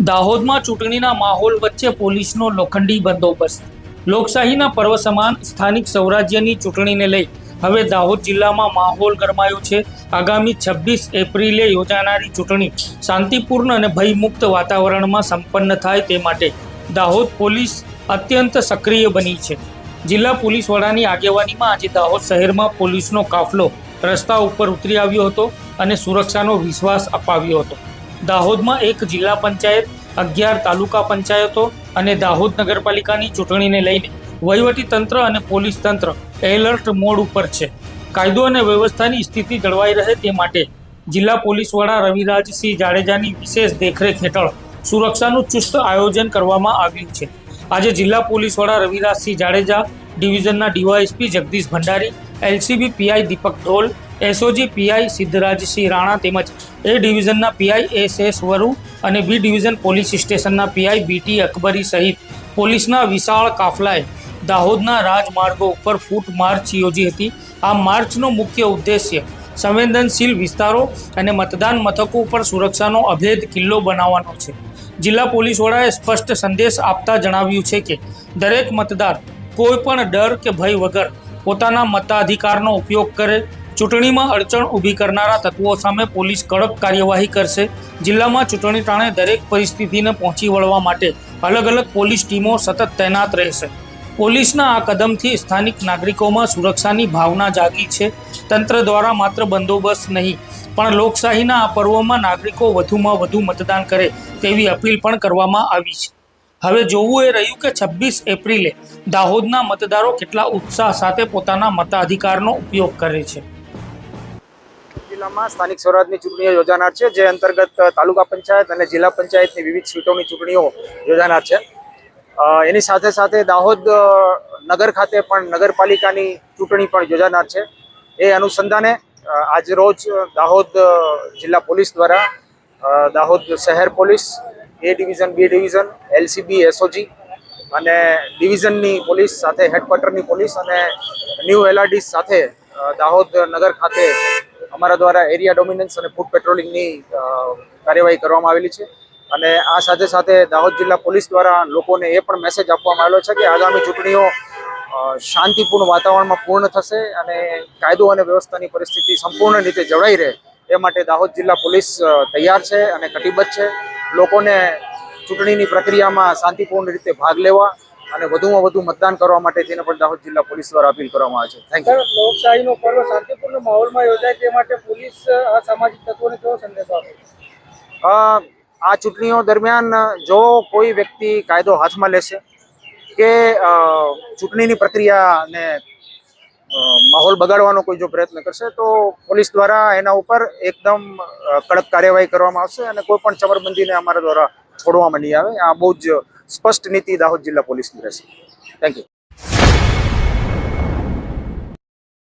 દાહોદમાં ચૂંટણીના માહોલ વચ્ચે પોલીસનો લોખંડી બંદોબસ્ત। લોકશાહીના પર્વ સમાન સ્થાનિક સ્વરાજ્યની ચૂંટણીને લઈ હવે દાહોદ જિલ્લામાં માહોલ ગરમાયો છે। આગામી 26 એપ્રિલે યોજાનારી ચૂંટણી શાંતિપૂર્ણ અને ભયમુક્ત વાતાવરણમાં સંપન્ન થાય તે માટે દાહોદ પોલીસ અત્યંત સક્રિય બની છે। જિલ્લા પોલીસ વડાની આગેવાનીમાં આજે દાહોદ શહેરમાં પોલીસનો કાફલો રસ્તા ઉપર ઉતરી આવ્યો હતો અને સુરક્ષાનો વિશ્વાસ અપાવ્યો હતો। દાહોદમાં એક જિલ્લા પંચાયત, 11 તાલુકા પંચાયતો અને દાહોદ નગરપાલિકાની ચૂંટણીને લઈને વહીવટી તંત્ર અને પોલીસ તંત્ર એલર્ટ મોડ ઉપર છે। કાયદો અને વ્યવસ્થાની સ્થિતિ જળવાઈ રહે તે માટે જિલ્લા પોલીસ વડા રવિરાજસિંહ જાડેજાની વિશેષ દેખરેખ હેઠળ સુરક્ષાનું ચુસ્ત આયોજન કરવામાં આવ્યું છે। આજે જિલ્લા પોલીસ વડા રવિરાજસિંહ જાડેજા, ડિવિઝનના DYSP Jagdish Bhandari, LCB PI Deepak Dhol, SOG PI Siddharajsinh Rana તેમજ એ ડિવિઝનના પીઆઈ એસએસ વરુ અને બી ડિવિઝન પોલીસ સ્ટેશનના પીઆઈ બીટી અકબરી સહિત પોલીસના વિશાળ કાફલાએ દાહોદના રાજમાર્ગો ઉપર ફૂટ માર્ચ યોજી હતી। આ માર્ચનો મુખ્ય ઉદ્દેશ્ય સંવેદનશીલ વિસ્તારો અને મતદાન મથકો ઉપર સુરક્ષાનો અભેદ કિલ્લો બનાવવાનો છે। જિલ્લા પોલીસ વડાએ સ્પષ્ટ સંદેશ આપતા જણાવ્યું છે કે દરેક મતદાર કોઈ પણ ડર કે ભય વગર પોતાના મતાધિકારનો ઉપયોગ કરે। ચૂંટણીમાં અડચણ ઊભી કરનારા તત્વો સામે પોલીસ કડક કાર્યવાહી કરશે। જિલ્લામાં ચૂંટણી ટાણે દરેક પરિસ્થિતિને પહોંચી વળવા માટે અલગ અલગ પોલીસ ટીમો સતત તૈનાત રહેશે। પોલીસના આ કદમથી સ્થાનિક નાગરિકોમાં સુરક્ષાની ભાવના જાગી છે। તંત્ર દ્વારા માત્ર બંદોબસ્ત નહીં પણ લોકશાહીના આ પર્વમાં નાગરિકો વધુમાં વધુ મતદાન કરે તેવી અપીલ પણ કરવામાં આવી છે। હવે જોવું એ રહ્યું કે 26 એપ્રિલે દાહોદના મતદારો કેટલા ઉત્સાહ સાથે પોતાના મતાધિકારનો ઉપયોગ કરે છે। જિલ્લામાં સ્થાનિક સ્વરાજની ચૂંટણીઓ યોજાનાર છે, જે અંતર્ગત તાલુકા પંચાયત અને જિલ્લા પંચાયતની વિવિધ સીટોની ચૂંટણીઓ યોજાનાર છે। એની સાથે સાથે દાહોદ નગર ખાતે પણ નગરપાલિકાની ચૂંટણી પણ યોજાનાર છે। એ અનુસંધાને આજ રોજ દાહોદ જિલ્લા પોલીસ દ્વારા દાહોદ શહેર police, A division, B division, LCB, SOG અને ડિવિઝનની પોલીસ સાથે હેડક્વાર્ટરની પોલીસ અને ન્યૂ એલઆરડી સાથે દાહોદ નગર ખાતે અમારા દ્વારા એરિયા ડોમિનન્સ અને ફૂટ પેટ્રોલિંગની કાર્યવાહી કરવામાં આવેલી છે। અને આ સાથે સાથે દાહોદ જિલ્લા પોલીસ દ્વારા લોકોને એ પણ મેસેજ આપવામાં આવેલો છે કે આગામી ચૂંટણીઓ શાંતિપૂર્ણ વાતાવરણમાં પૂર્ણ થશે અને કાયદો અને વ્યવસ્થાની પરિસ્થિતિ સંપૂર્ણ રીતે જળવાઈ રહે એ માટે દાહોદ જિલ્લા પોલીસ તૈયાર છે અને કટિબદ્ધ છે। લોકોને ચૂંટણીની પ્રક્રિયામાં શાંતિપૂર્ણ રીતે ભાગ લેવા અને વધુમાં વધુ મતદાન કરવા માટે તેને પણ દાહોદ જિલ્લા પોલીસ દ્વારા અપીલ કરવામાં આવે છે। Thank you. લોકશાહીનો પર્વ શાંતિપૂર્ણ માહોલમાં યોજાય તે માટે પોલીસ આ સામાજિક તત્વોને કેવો સંદેશો આપે? આ ચૂંટણીઓ દરમિયાન જો કોઈ વ્યક્તિ કાયદો હાથમાં લેશે કે ચૂંટણીની પ્રક્રિયાને માહોલ બગાડવાનો કોઈ જો પ્રયત્ન કરશે તો પોલીસ દ્વારા એના ઉપર એકદમ કડક કાર્યવાહી કરવામાં આવશે અને કોઈ પણ ચમરબંધીને અમારા દ્વારા છોડવામાં નહીં આવે। આ બહુ જ સ્પષ્ટ નીતિ દાહોદ જિલ્લા પોલીસની રહેશે। Thank you.